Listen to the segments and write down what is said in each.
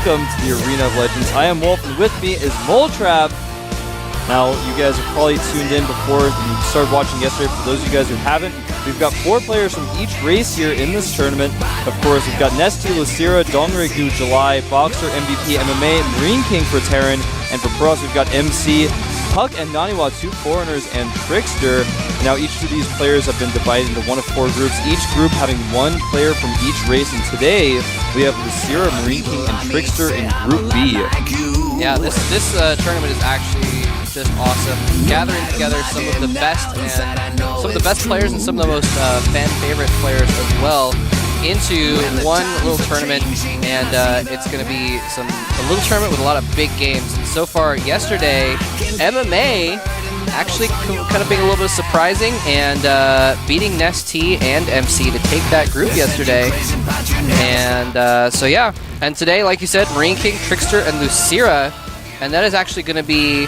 welcome to the Arena of Legends. I am Wolf, and with me is Moletrap. Now, you guys are probably tuned in before you started watching yesterday. For those of you guys who haven't, we've got 4 players from each race here in this tournament. Of course, we've got NEST, Lucira, Donregu, July, Boxer, MVP, MMA, MarineKing for Terran, and for Pros, we've got MC, Puck, and Naniwa, 2 foreigners, and TricKsteR. Now, each of these players have been divided into 1 of 4 groups, each group having 1 player from each race, and today we have Lucira, MarineKing, and TricKsteR in Group B. Yeah, this tournament is actually just awesome. Gathering together some of the best players and some of the most fan favorite players as well into one little tournament, and it's going to be a little tournament with a lot of big games. And so far, yesterday, MMA actually kind of being a little bit surprising and beating NEST and MC to take that group yesterday. And so yeah, and today, like you said, MarineKing, TricKsteR, and Lucira, and that is actually going to be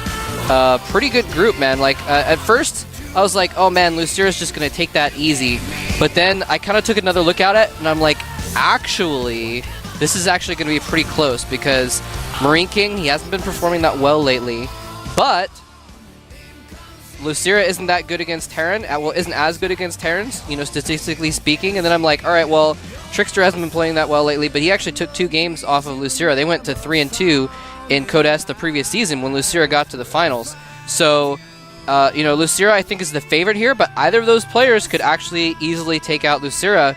a pretty good group, man. Like at first, I was like, oh man, Lucira's just going to take that easy. But then I kind of took another look at it, and I'm like, actually, this is actually going to be pretty close because MarineKing, he hasn't been performing that well lately, but Lucira isn't that good against Terran, well, isn't as good against Terrans, you know, statistically speaking. And then I'm like, all right, well, TricKsteR hasn't been playing that well lately, but he actually took 2 games off of Lucira. They went to 3-2 in TricKsteR the previous season when Lucira got to the finals. So, you know, Lucira, I think, is the favorite here, but either of those players could actually easily take out Lucira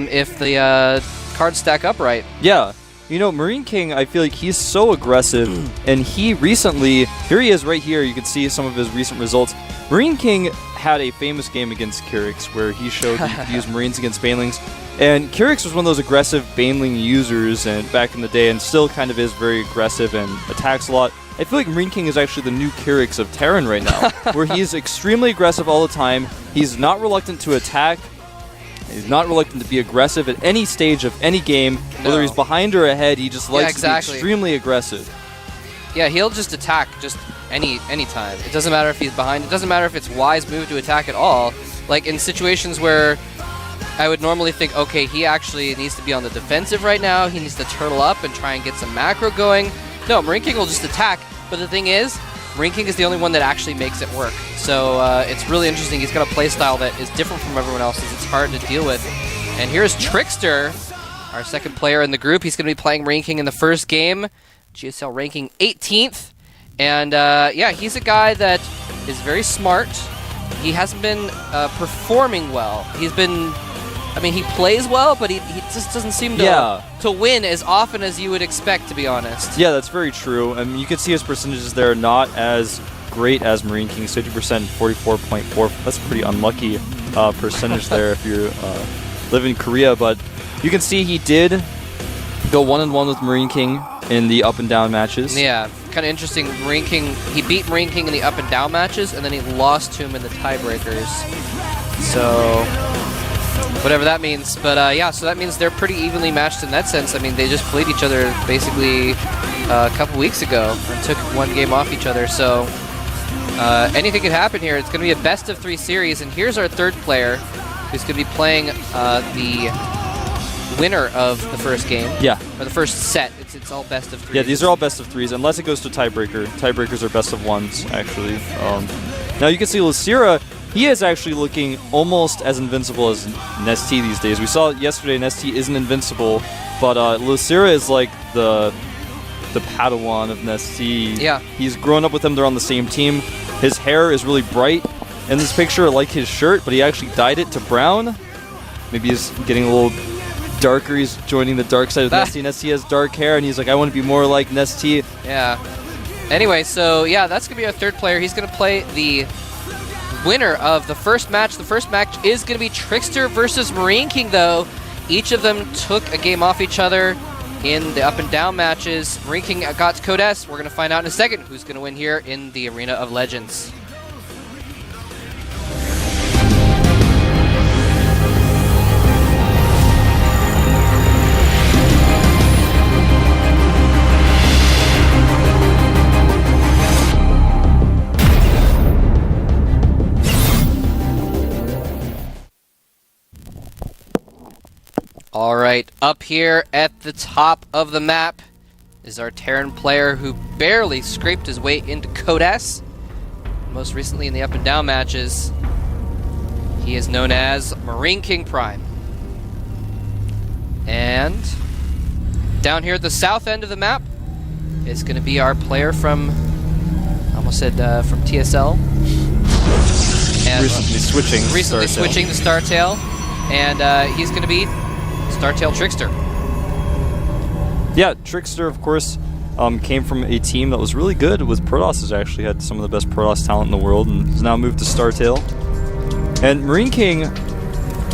if the cards stack up right. Yeah. You know, MarineKing, I feel like he's so aggressive, and he recently, here he is right here, you can see some of his recent results. MarineKing had a famous game against Kirix where he showed he could use Marines against Banelings, and Kirix was one of those aggressive Baneling users and back in the day, and still kind of is very aggressive and attacks a lot. I feel like MarineKing is actually the new Kirix of Terran right now, where he's extremely aggressive all the time, he's not reluctant to attack, he's not reluctant to be aggressive at any stage of any game, whether he's behind or ahead, he just likes to be extremely aggressive. Yeah, he'll just attack just any time. It doesn't matter if he's behind, it doesn't matter if it's wise move to attack at all. Like in situations where I would normally think, okay, he actually needs to be on the defensive right now, he needs to turtle up and try and get some macro going. No, MarineKing will just attack, but the thing is, MarineKing is the only one that actually makes it work. So it's really interesting. He's got a playstyle that is different from everyone else's. It's hard to deal with. And here's TricKsteR, our second player in the group. He's going to be playing MarineKing in the first game. GSL ranking 18th. And yeah, he's a guy that is very smart. He hasn't been performing well. He's been... I mean, he plays well, but he just doesn't seem to win as often as you would expect, to be honest. Yeah, that's very true. I mean, you can see his percentages there, not as great as MarineKing, 50%, 44.4. That's a pretty unlucky percentage there if you live in Korea. But you can see he did go 1-1 with MarineKing in the up and down matches. Yeah, kind of interesting. MarineKing, he beat MarineKing in the up and down matches, and then he lost to him in the tiebreakers. So whatever that means. But yeah, so that means they're pretty evenly matched in that sense. I mean, they just played each other basically a couple weeks ago and took 1 game off each other. So anything could happen here. It's going to be a best-of-3 series. And here's our third player who's going to be playing the winner of the first game. Yeah. Or the first set. It's all best-of-3s. Yeah, these are all best-of-3s, unless it goes to tiebreaker. Tiebreakers are best-of-1s, actually. Now you can see Lucira, he is actually looking almost as invincible as NEST these days. We saw yesterday NEST isn't invincible, but Lucira is like the Padawan of NEST. Yeah. He's grown up with him. They're on the same team. His hair is really bright in this picture, like his shirt, but he actually dyed it to brown. Maybe he's getting a little darker. He's joining the dark side of NEST. NEST has dark hair, and he's like, I want to be more like NEST. Yeah. Anyway, so yeah, that's going to be our third player. He's going to play the winner of the first match. The first match is going to be TricKsteR versus MarineKing, though. Each of them took a game off each other in the up and down matches. MarineKing got to Code S. We're going to find out in a second who's going to win here in the Arena of Legends. All right, up here at the top of the map, is our Terran player who barely scraped his way into Code S. Most recently in the up and down matches, he is known as MarineKing Prime. And down here at the south end of the map is going to be our player from, I almost said from TSL. And recently switching to StarTale. And he's going to be StarTale TricKsteR. Yeah, TricKsteR, of course, came from a team that was really good with Protoss. Actually had some of the best Protoss talent in the world, and has now moved to StarTale. And MarineKing,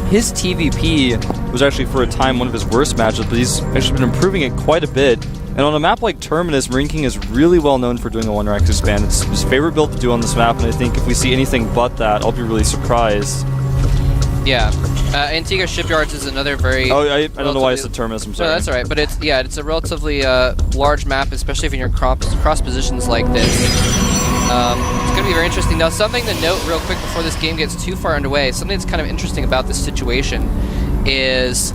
his TVP was actually for a time one of his worst matches, but he's actually been improving it quite a bit. And on a map like Terminus, MarineKing is really well known for doing a 1-Rax expand. It's his favorite build to do on this map, and I think if we see anything but that, I'll be really surprised. Yeah, Antigua Shipyards is another very... Oh, I don't know why I said Terminus, I'm sorry. No, that's alright, but it's a relatively large map, especially if you're in cross positions like this. It's going to be very interesting. Now, something to note real quick before this game gets too far underway, something that's kind of interesting about this situation is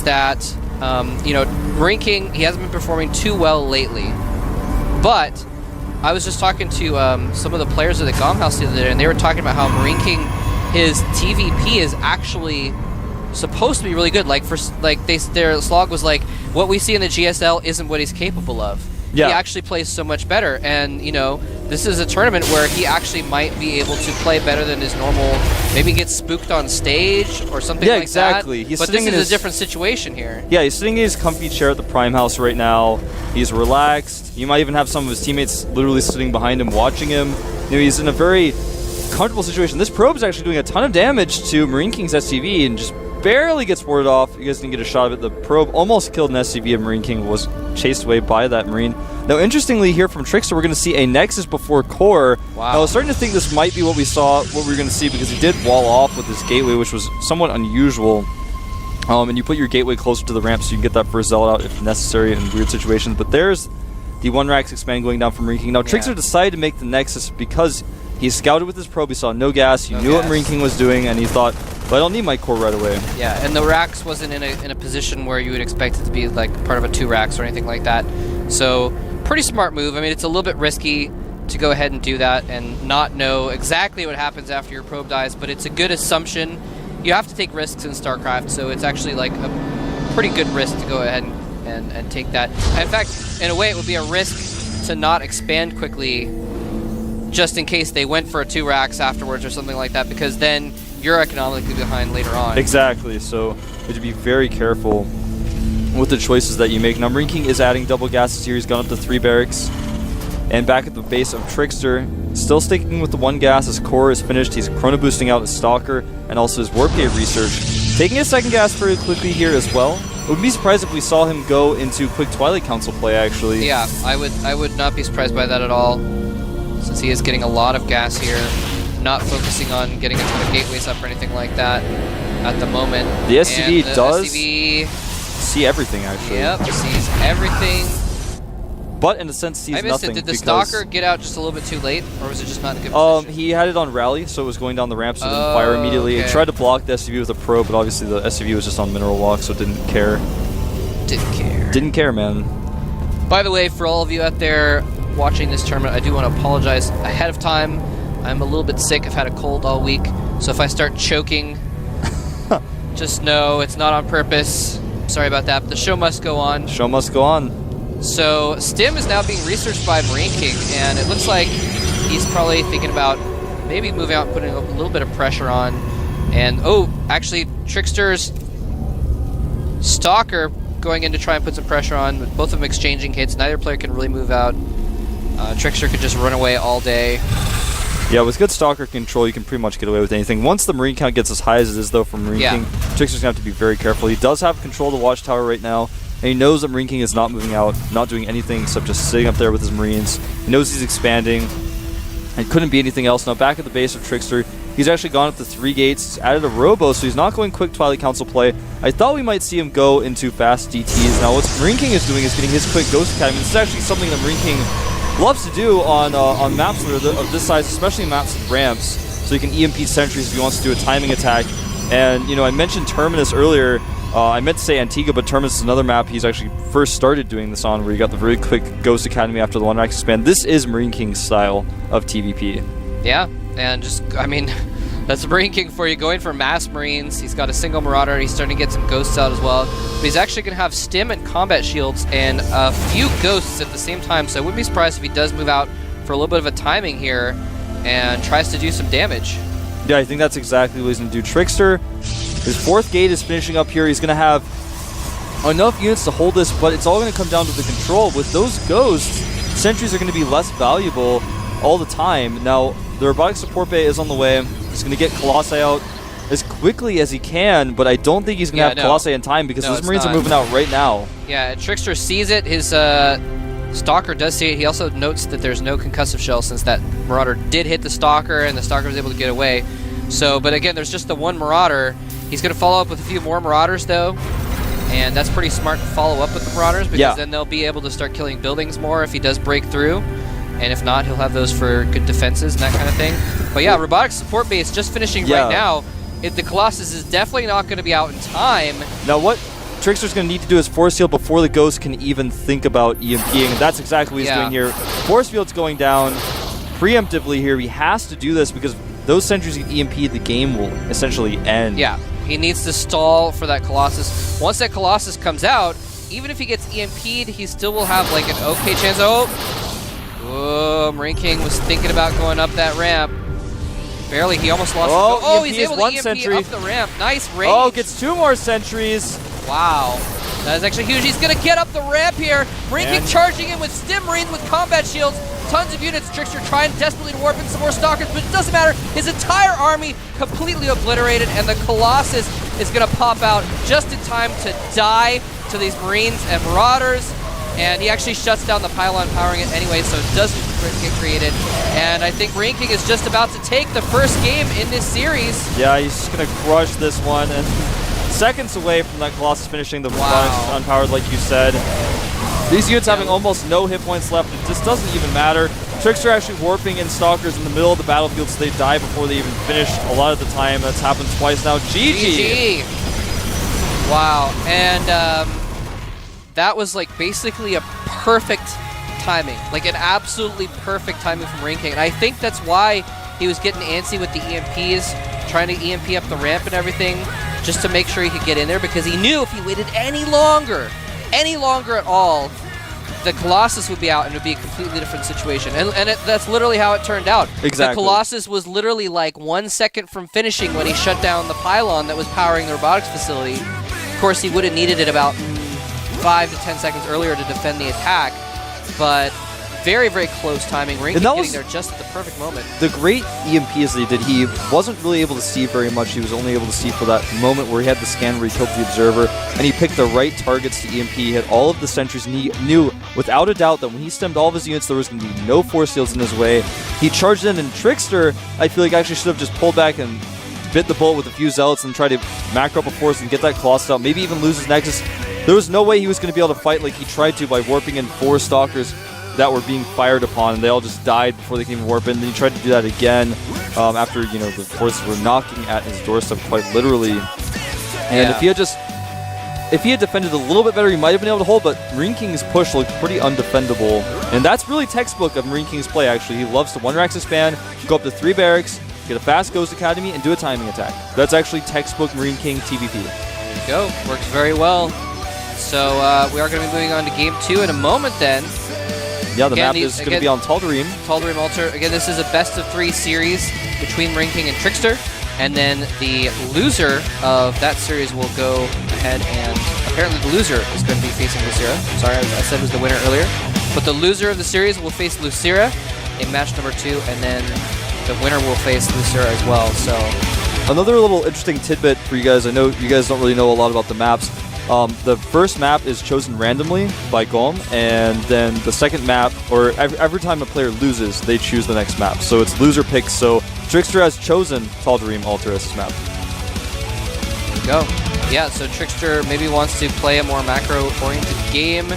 that, you know, MarineKing, he hasn't been performing too well lately, but I was just talking to some of the players of the GOM House the other day, and they were talking about how MarineKing, his TVP is actually supposed to be really good. Like their slog was like, what we see in the GSL isn't what he's capable of. Yeah. He actually plays so much better, and you know, this is a tournament where he actually might be able to play better than his normal. Maybe get spooked on stage or something like exactly. that. But this is a different situation here. Yeah, he's sitting in his comfy chair at the Prime House right now. He's relaxed. You might even have some of his teammates literally sitting behind him, watching him. You know, he's in a very comfortable situation. This probe is actually doing a ton of damage to MarineKing's SCV and just barely gets warded off. You guys didn't get a shot of it. The probe almost killed an SCV, and MarineKing was chased away by that Marine. Now, interestingly, here from TricKsteR, we're going to see a Nexus before Core. Wow. Now, I was starting to think this might be what we were going to see, because he did wall off with his gateway, which was somewhat unusual. And you put your gateway closer to the ramp so you can get that first Zealot out if necessary in weird situations. But there's the 1-Rax expand going down from MarineKing. Now, TricKsteR decided to make the Nexus because he scouted with his probe, he saw no gas, he knew what MarineKing was doing, and he thought, well, I don't need my core right away. Yeah, and the Rax wasn't in a position where you would expect it to be like part of a 2-Rax or anything like that. So, pretty smart move. I mean, it's a little bit risky to go ahead and do that and not know exactly what happens after your probe dies, but it's a good assumption. You have to take risks in StarCraft, so it's actually like a pretty good risk to go ahead and take that. In fact, in a way, it would be a risk to not expand quickly just in case they went for a 2-Rax afterwards or something like that, because then you're economically behind later on. Exactly, so you have to be very careful with the choices that you make. Now, MarineKing is adding double gases here. He's gone up to 3 barracks. And back at the base of TricKsteR, still sticking with the 1 gas. His core is finished. He's chrono boosting out his Stalker and also his Warp Gate research. Taking a 2nd gas very quickly here as well. I wouldn't be surprised if we saw him go into quick Twilight Council play, actually. Yeah, I would not be surprised by that at all, since he is getting a lot of gas here. Not focusing on getting into the gateways up or anything like that at the moment. The SCV does SCV see everything, actually. Yep, sees everything. But in a sense, sees nothing. Did the Stalker get out just a little bit too late, or was it just not in a good position? He had it on rally, so it was going down the ramp, so it didn't fire immediately. It tried to block the SCV with a probe, but obviously the SCV was just on mineral walk, so it didn't care. Didn't care, man. By the way, for all of you out there watching this tournament, I do want to apologize ahead of time. I'm a little bit sick. I've had a cold all week, so if I start choking, just know it's not on purpose. Sorry about that, but the show must go on. Show must go on. So, Stim is now being researched by MarineKing, and it looks like he's probably thinking about maybe moving out and putting a little bit of pressure on. And, actually, TricKsteR's Stalker going in to try and put some pressure on, with both of them exchanging hits. Neither player can really move out. TricKsteR could just run away all day. Yeah, with good Stalker control, you can pretty much get away with anything. Once the Marine count gets as high as it is, though, from MarineKing, TricKsteR's going to have to be very careful. He does have control of the Watchtower right now, and he knows that MarineKing is not moving out, not doing anything except just sitting up there with his Marines. He knows he's expanding, and couldn't be anything else. Now, back at the base of TricKsteR, he's actually gone up to 3 gates, he's added a Robo, so he's not going quick Twilight Council play. I thought we might see him go into fast DTs. Now, what MarineKing is doing is getting his quick Ghost Academy. This is actually something that MarineKing loves to do on maps that are of this size, especially maps with ramps, so you can EMP sentries if he wants to do a timing attack. And, you know, I mentioned Terminus earlier. I meant to say Antigua, but Terminus is another map he's actually first started doing this on, where you got the very quick Ghost Academy after the one-rack expand. This is MarineKing's style of TVP. Yeah, and just, I mean, that's MarineKing for you, going for mass Marines. He's got a single Marauder, he's starting to get some Ghosts out as well. But he's actually going to have Stim and Combat Shields and a few Ghosts at the same time, so I wouldn't be surprised if he does move out for a little bit of a timing here and tries to do some damage. Yeah, I think that's exactly what he's going to do. TricKsteR, his 4th gate is finishing up here. He's going to have enough units to hold this, but it's all going to come down to the control. With those Ghosts, sentries are going to be less valuable all the time. Now, the robotic support bay is on the way. He's going to get Colossi out as quickly as he can, but I don't think he's going to have Colossi in time, because those Marines are moving out right now. Yeah, TricKsteR sees it. His Stalker does see it. He also notes that there's no concussive shell, since that Marauder did hit the Stalker and the Stalker was able to get away. So, but again, there's just the one Marauder. He's going to follow up with a few more Marauders, though, and that's pretty smart to follow up with the Marauders, because then they'll be able to start killing buildings more if he does break through, and if not, he'll have those for good defenses and that kind of thing. But yeah, robotic support base just finishing right now. The Colossus is definitely not going to be out in time. Now, what TricKster's going to need to do is Force Field before the Ghost can even think about EMPing, and that's exactly what he's doing here. Force Field's going down preemptively here. He has to do this, because those sentries get EMP, the game will essentially end. Yeah, he needs to stall for that Colossus. Once that Colossus comes out, even if he gets EMP'd, he still will have like an okay chance. Oh, MarineKing was thinking about going up that ramp. Barely, he almost lost his he's able to EMP up the ramp. Nice range. Oh, gets 2 more sentries. Wow. That is actually huge. He's going to get up the ramp here. MarineKing charging in with Stim Marines with combat shields. Tons of units. TricKsteR trying desperately to warp in some more Stalkers, but it doesn't matter. His entire army completely obliterated, and the Colossus is going to pop out just in time to die to these Marines and Marauders. And he actually shuts down the pylon, powering it anyway, so it doesn't get created. And I think MarineKing is just about to take the first game in this series. Yeah, he's just going to crush this one. And seconds away from that Colossus finishing the robotics unpowered, like you said. These units having almost no hit points left. It just doesn't even matter. TricKsteR actually warping in Stalkers in the middle of the battlefield, so they die before they even finish a lot of the time. That's happened twice now. GG! Wow. And that was like basically a perfect timing. Like an absolutely perfect timing from MarineKing. And I think that's why he was getting antsy with the EMPs, trying to EMP up the ramp and everything, just to make sure he could get in there, because he knew if he waited any longer at all, the Colossus would be out and it would be a completely different situation. And that's literally how it turned out. Exactly. The Colossus was literally like 1 second from finishing when he shut down the pylon that was powering the robotics facility. Of course, he would have needed it about 5 to 10 seconds earlier to defend the attack, but very, very close timing. MarineKing getting there just at the perfect moment. The great EMPs that he did, he wasn't really able to see very much. He was only able to see for that moment where he had the scan where he killed the Observer, and he picked the right targets to EMP. He hit all of the sentries, and he knew without a doubt that when he stemmed all of his units, there was going to be no force fields in his way. He charged in, and TricKsteR, I feel like, actually should have just pulled back and bit the bullet with a few Zealots and tried to macro up a force and get that Colossus out, maybe even lose his Nexus. There was no way he was going to be able to fight like he tried to by warping in 4 Stalkers that were being fired upon, and they all just died before they came to warp in. Then he tried to do that again after, you know, the forces were knocking at his doorstep quite literally. And if he had defended a little bit better, he might have been able to hold, but MarineKing's push looked pretty undefendable. And that's really textbook of MarineKing's play, actually. He loves to 1-rack expand, go up to 3 barracks, get a fast Ghost Academy, and do a timing attack. That's actually textbook MarineKing TVP. There you go. Works very well. So we are going to be moving on to Game 2 in a moment then. Yeah, the map is going to be on Tal'Darim. Tal'Darim Altar. Again, this is a best-of-3 series between MarineKing and TricKsteR. And then the loser of that series will go ahead and... Apparently the loser is going to be facing Lucira. Sorry, I said it was the winner earlier. But the loser of the series will face Lucira in match number 2. And then the winner will face Lucira as well. So another little interesting tidbit for you guys. I know you guys don't really know a lot about the maps. The first map is chosen randomly by GOM, and then the second map, or every time a player loses, they choose the next map. So it's loser picks. So TricKsteR has chosen Tal'Darim Altar as his map. There you go. Yeah, so TricKsteR maybe wants to play a more macro-oriented game,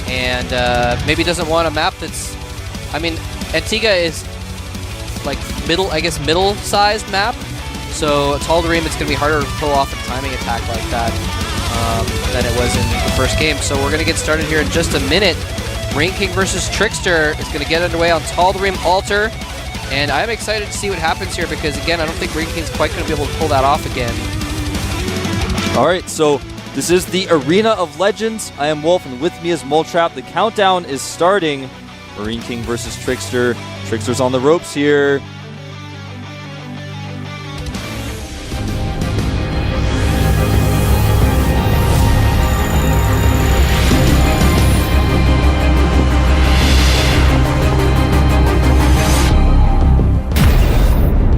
and maybe doesn't want a map that's... I mean, Antigua is like middle-sized map, so Tal'Darim, it's going to be harder to pull off a timing attack like that. than it was in the first game. So we're going to get started here in just a minute. MarineKing versus TricKsteR is going to get underway on Tal'Darim Altar. And I'm excited to see what happens here because, again, I don't think MarineKing's quite going to be able to pull that off again. All right, so this is the Arena of Legends. I am Wolf, and with me is Moletrap. The countdown is starting. MarineKing versus TricKsteR. TricKsteR's on the ropes here.